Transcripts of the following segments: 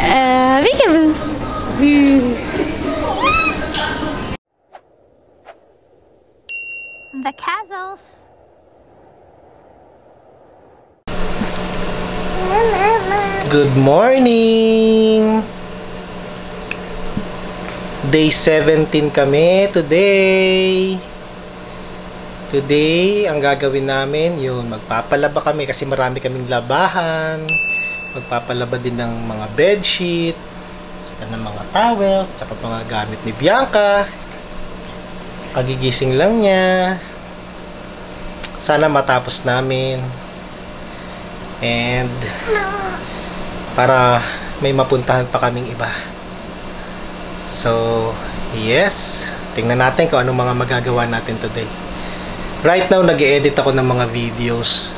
Peekaboo. The castles. Good morning! Day 17 kami today. Today, ang gagawin namin, yun, magpapalaba kami kasi marami kaming labahan. Magpapalaba din ng mga bedsheet, ng mga towels, tsaka mga gamit ni Bianca. Pagigising lang niya. Sana matapos namin. And para may mapuntahan pa kaming iba. So, yes. Tingnan natin kung anong mga magagawa natin today. Right now, nag-edit ako ng mga videos.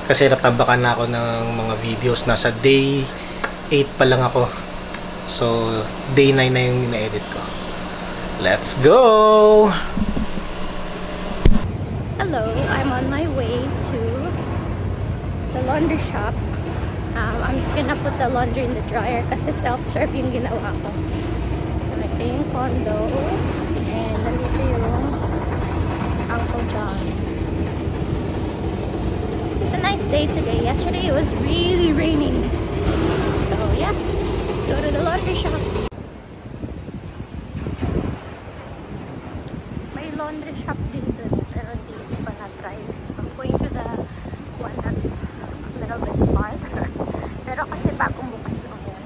Kasi natambakan na ako ng mga videos. Nasa day 8 pa lang ako. So, day 9 na yung ina-edit ko. Let's go! Hello, I'm on my way to the laundry shop. I'm just gonna put the laundry in the dryer kasi self-serve yung ginawa ko. So, ito yung condo. And nandito yung Uncle John's. It's a nice day today. Yesterday it was really raining. So, yeah. Let's go to the laundry shop. May laundry shop din dun. Pero hindi ko pa na-try. I'm going to the one that's a little bit farther. Pero kasi bagong bukas lang yan.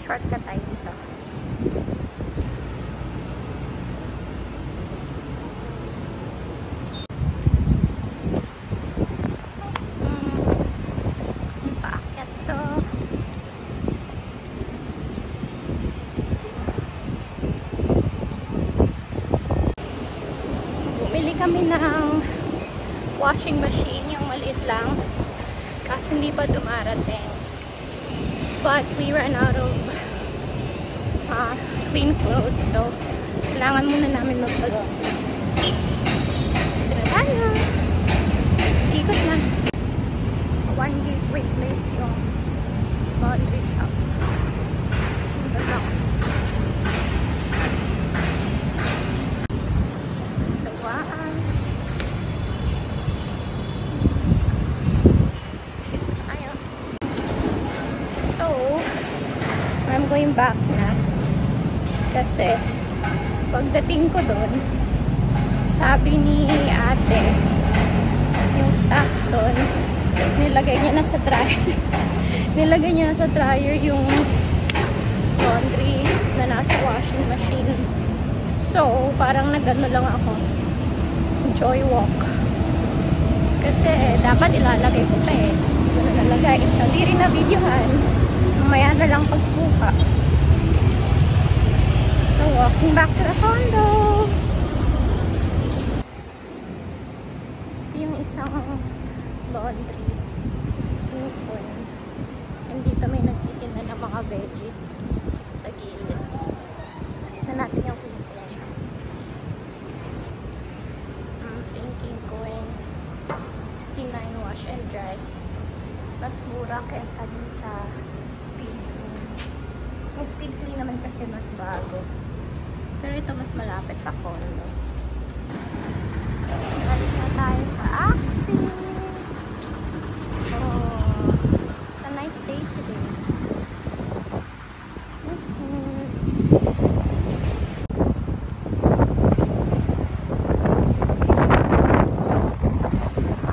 Shortcut tayo dito. Paakyat to. Bumili kami ng washing machine, yung maliit lang. Kaso hindi pa dumarating. But we ran out of clean clothes, so kailangan muna namin magpalong. Ito na tayo. Ikot na. One gateway place yung laundry shop. Ito na. This is the one. I'm going back na kasi pagdating ko doon, sabi ni ate, yung staff doon, nilagay niya na sa dryer nilagay niya na sa dryer yung laundry na nasa washing machine. So parang nagano lang ako, joy walk, kasi dapat ilalagay ko pa eh. Ito na nalagay, hindi rin na videohan. Mamaya na lang pagbuka. So, walking back to the condo. Ito yung isang laundry. King Coin. And dito may nagtitinda ng mga veggies sa gilid. Tignan natin yung King Coin. King Coin. 69 wash and dry. Mas mura kaysa din sa Speed Clean. Yung Speed Clean naman kasi mas bago. Pero ito mas malapit sa condo. Balik na tayo sa Axis. Oh, it's a nice day today.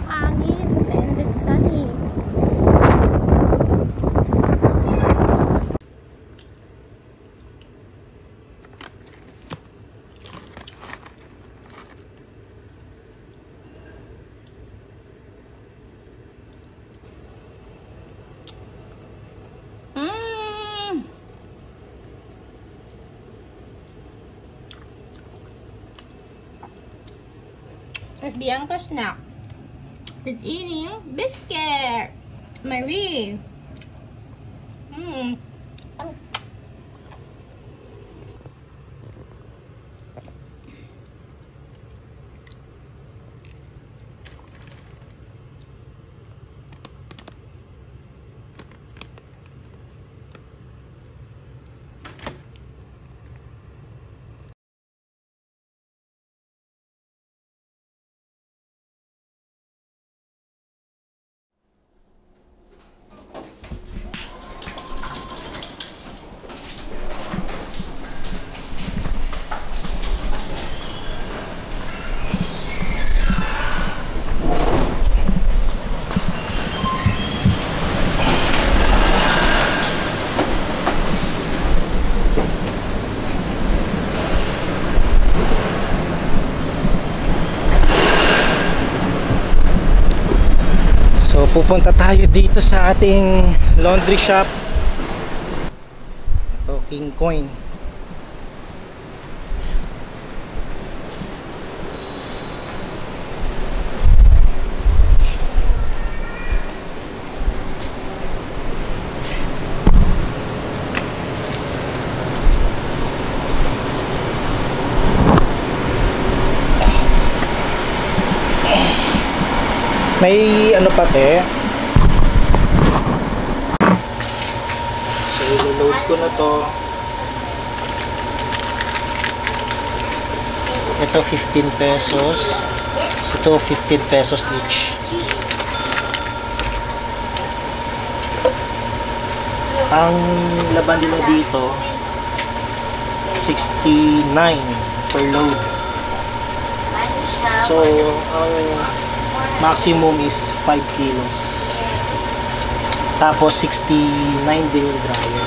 Mahangin and it's sunny. It's Bianca's snack. It's eating biscuit. Marie. pupunta tayo dito sa ating laundry shop. Ito, King Coin. May ano pati. So, i-load ko na to. Ito 15 pesos. Ito 15 pesos each. Ang laban nila dito 69 per load. So, ang maximum is 5 kilos. Tapos 69 din yung dryer.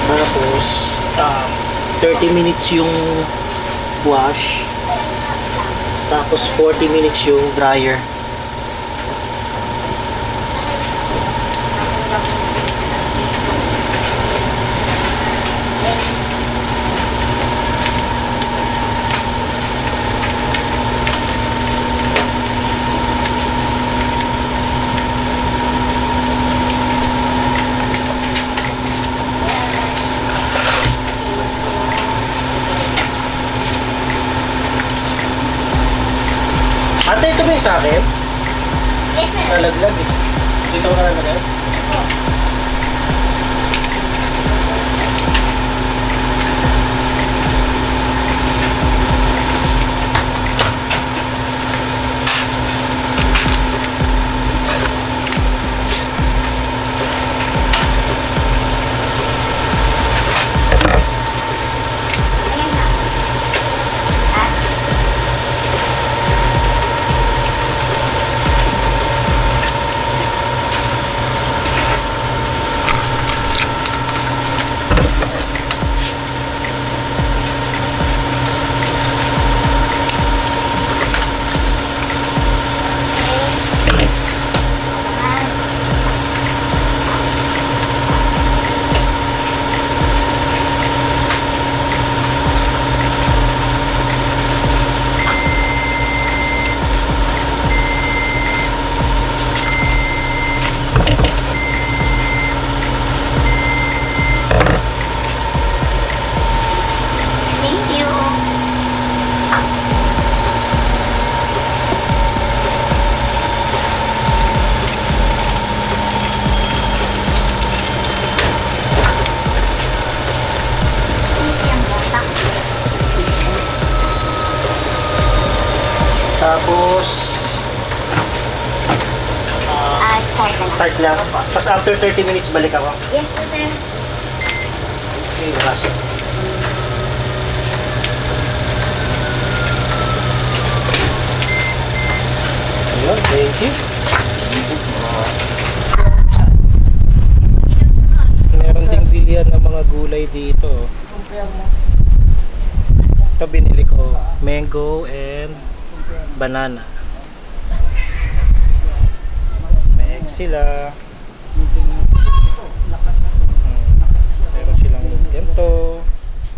Tapos 30 minutes yung wash. Tapos 40 minutes yung dryer. Ate, ito ba yung sa akin? Yes, sir. Nalaglag eh. Dito ko nalaglag? Tapos start lang. Tapos after 30 minutes balik ako. Yes po, sir. Okay, raso. Ayun, thank you. Meron ding bilihan ng mga gulay dito. Ito binili ko, mango and banana. May egg sila. Meron silang ganito,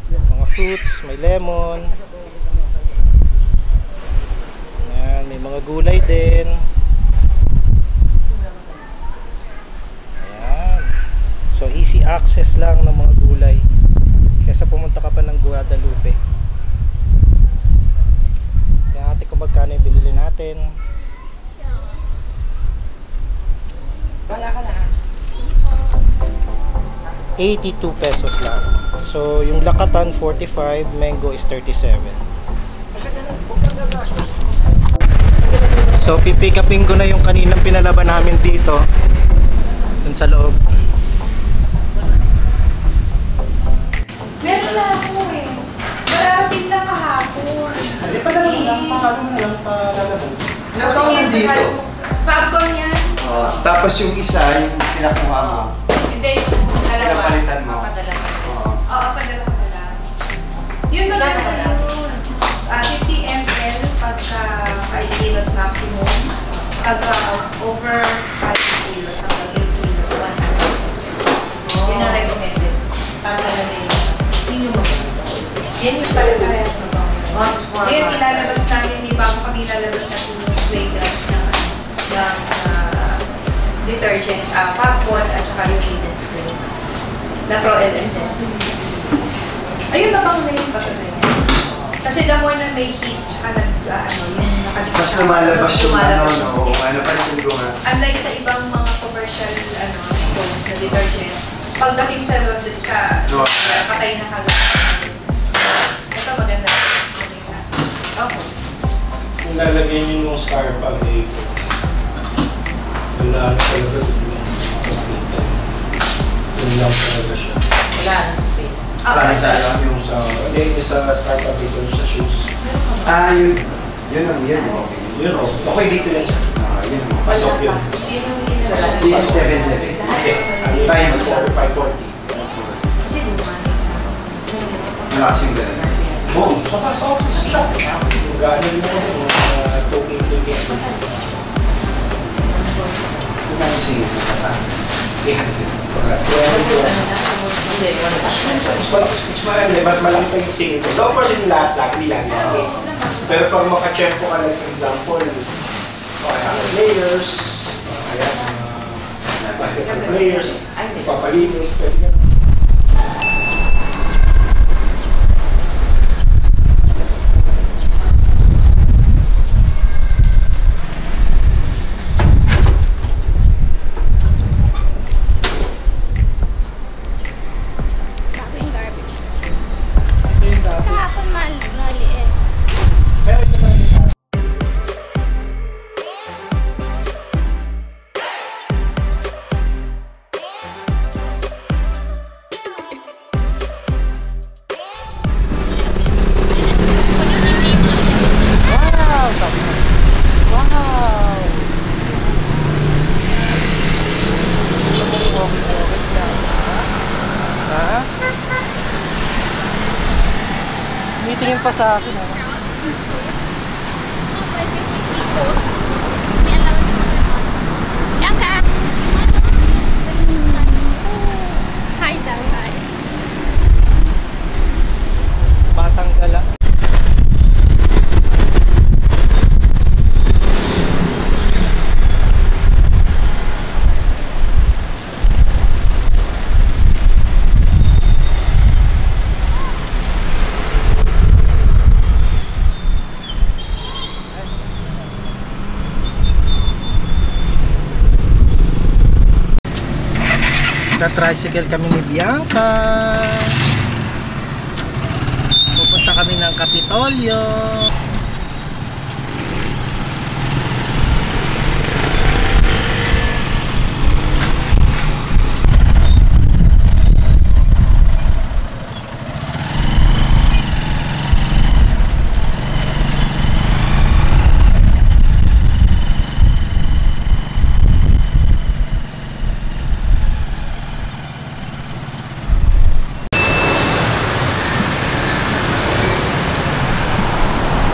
mga fruits, may lemon. Ayan, may mga gulay din. Ayan. So easy access lang ng mga gulay. Kaysa pumunta ka pa ng Guadalupe. Kaya ate kung magkano yung binili natin. Wala ka na. 82 pesos lang. So yung lakatan 45, mango is 37. So pipick upin ko na yung kaninang pinalaban namin dito. Dun sa loob. Meron na ako eh. Darating lang kahapon. Hindi pa naman lang pa lalaban. Nakaunan dito. Popcorn yan. Tapos yung isa, yung pinakuha mo. Hindi, yung dalawa. Pinapalitan mo. Papadala. Oo. Oo, padala. Yun maganda yun. 50 ml. Pagka over 5 kilos, hanggang 8 kilos, 100. Yun ang recommended. Para maganda yun. Yun yung maganda. Yan yung pala parehas na ba? Ngayon, ilalabas namin, may bago kami ilalabas na 2 fragrance ng detergent, Pagpot, at saka yung Aiden Spray. Na Pro LS din. Ayun, mabango na yung bato na yan. Kasi the more na may heat, tsaka yung nakadikit. Mas lumalabas yung napansin ko nga. Unlike sa ibang mga commercial soap na detergent, pagdating sa patay na kagat. Ito maganda. Okay. Kung lalagay niyo yung star pag wala talaga yun lang talaga siya. Wala ng space. Para sa yung Sa star pag sa shoes. yun. Yun ang yun. Okay. Yun o. Okay dito yan siya. Yun. Pasok yun. This 7-7. Okay. 540. Kasi dumanis na. Malakas yung gano'n. Oo. Sa office shop. Gano'n mo yung talking. Sige, mas malaki pa yung singil ko. Of course, hindi lahat nila. Pero pag maka-check ko ka lang, for example, mga players, basketball players, papalinis, pwede ka. Bago yung garbage. Kahapon maliit. Tingin pa sa akin ha. Yan ka! Hi daw, hi. Batang gala. Tricycle kami ni Bianca. Pupunta kami ng Kapitolyo.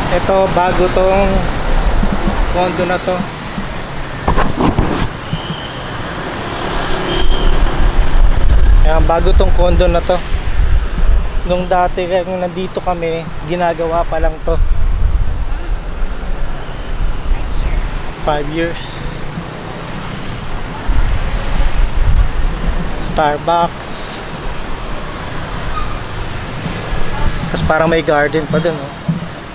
Ito, bago tong condo na to. Ayan, bago tong condo na to. Nung dati kung nandito kami, ginagawa pa lang to. 5 years. Starbucks. Tapos parang may garden pa dun, oh.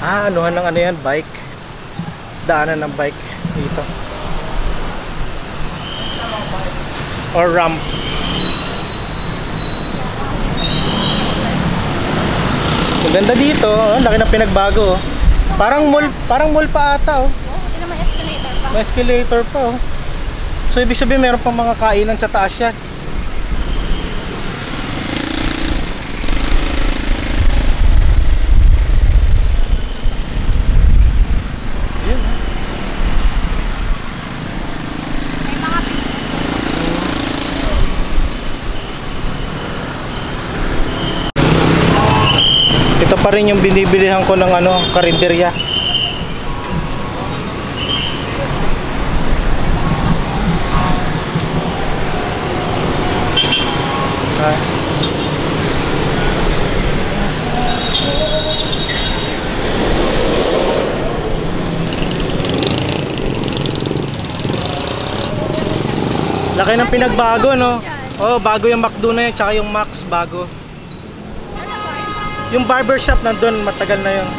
Anuhan ng ano yan, bike. Daanan ng bike dito. Or ramp. Ang ganda dito, oh. Laki na pinagbago, oh. Parang mall pa ata, oh. Ito may escalator pa. May escalator pa, oh. So ibig sabihin meron pang mga kainan sa taas yan. Ito pa rin yung binibilihan ko ng karinderya. Bianca. Laki ng pinagbago, no? Oh, bago yung McDo na yun, tsaka yung Max bago. Yung barbershop nandun, matagal na yun.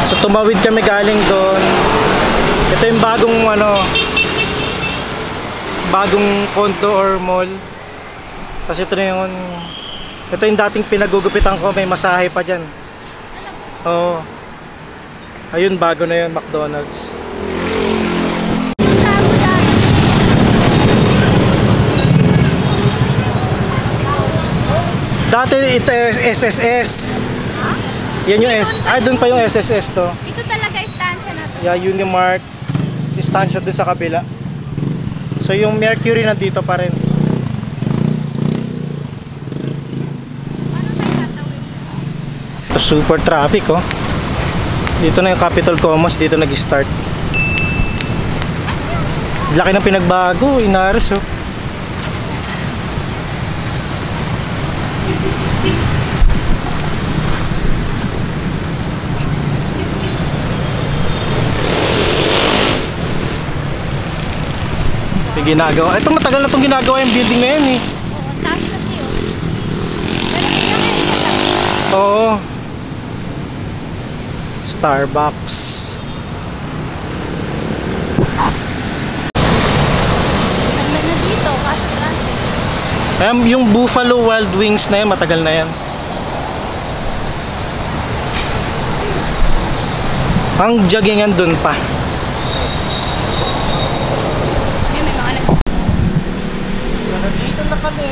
So tumawid kami galing doon. Ito yung bagong bagong condo or mall. Tapos ito na yung dating pinagugupitan ko, may masahe pa dyan. Oo. Ayun, bago na yun, McDonald's. Dati ito SSS. Yan yung doon pa yung SSS to. Ito talaga istansya na to. Yeah, Unimark. Si istansya doon sa kabila. So yung Mercury nandito pa rin. Ito super traffic, oh. Dito na yung Capitol Commons, dito nag-start. Laki ng pinagbago, Inaros, oh. May ginagawa. Ito matagal na itong ginagawa yung building na yan, eh. Oo, taas kasi yun. Pero tingnan mo yung isa taas. Oo. Starbucks. Ganda na dito, kaso traffic. Yung Buffalo Wild Wings na yan, matagal na yan. Ang joggingan dun pa. May mga So nandito na kami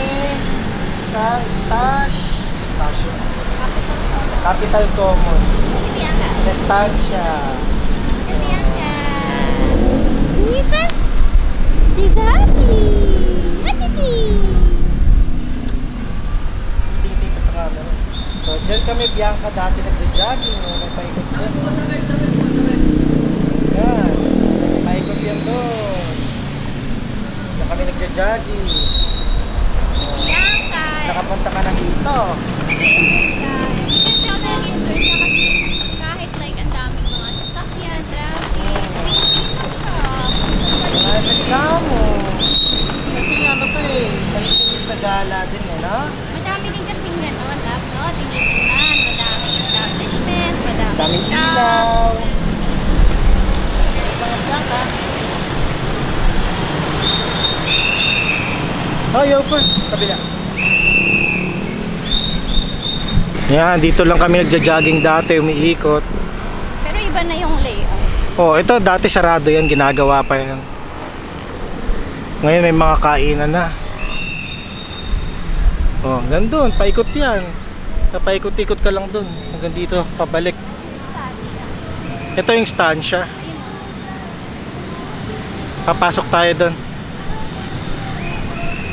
sa Station Capital Commons. Si Bianca. Estancia. Si Bianca. Lisa? Si Daddy. Adidi. Tingin ka sa camera. So dyan kami, Bianca, dati nagja-jogging. May paikot dyan. Yan. Paikot yan doon. Dyan kami nagja-jogging. Si Bianca. Nakapunta ka na dito. Nag-enjoy siya. Kasi ako nag-enjoy siya kasi kahit like ang daming mga sasakyan, traffic, peaceful lang siya. Ay, reklamo. Kasi ano to eh, mahilig sa gala din eh, no? Madami din kasing gano'n, love, no? Tinitingnan, madaming establishments, madaming Daming shops. ilaw. Mga Bianca. Oh, yo po. Kabila. Yan, dito lang kami nagja-jogging dati, umiikot. Pero iba na yung layout. Oh, ito dati sarado yan, ginagawa pa yan. Ngayon may mga kainan na. Oh, hanggang doon, paikot yan. Paikot-ikot ka lang doon. Hanggang dito, pabalik. Ito yung stansya. Papasok tayo doon.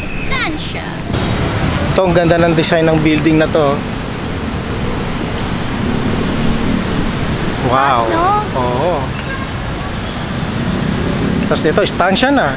Estancia. Ito, ang ganda ng design ng building na to. Wow. Taas, no? Oo. Tapos ito, estansya na.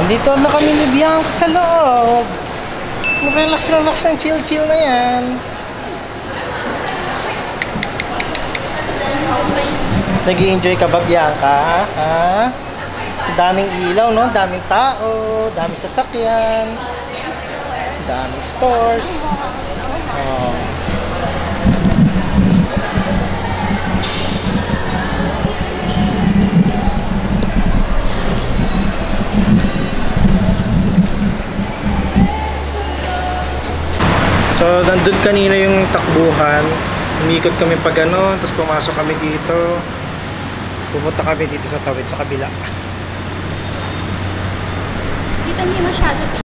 Nandito na kami ni Bianca sa loob. Relax-relax ng chill-chill na yan. Nag-i-enjoy ka ba, Bianca? Ha? Daming ilaw, no? Daming tao, daming sasakyan, daming stores. Oh. So, nandun kanina yung takbuhan. Umikot kami pa gano'n, tapos pumasok kami dito. Pumunta kami dito sa tawid, sa kabila. Dito hindi masyado.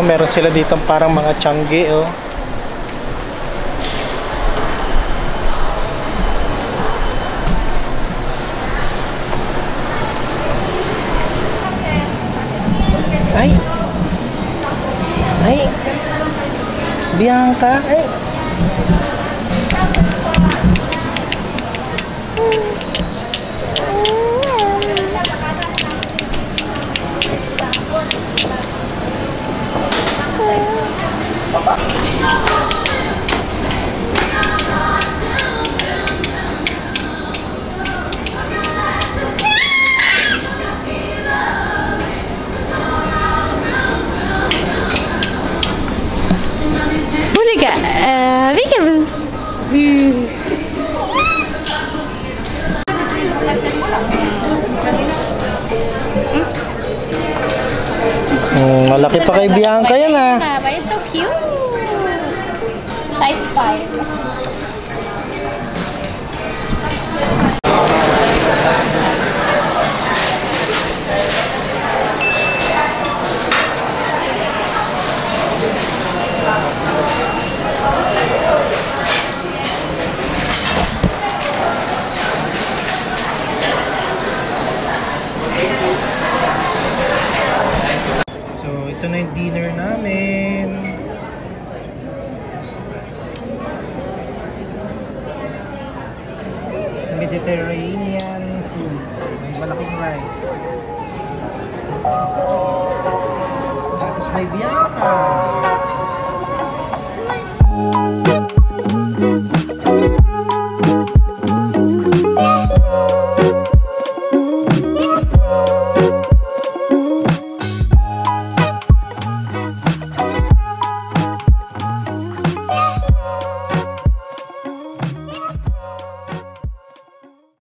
Oh, meron sila dito parang mga tiyangge, oh. Ay! Ay! Bianca! Ay! Huli ka! Peekaboo! Malaki pa kay Bianca yan, ah. But it's so cute! Size 5. So, ito na yung dinner namin. Mediterranean food. May malaking rice. Tapos may Bianca.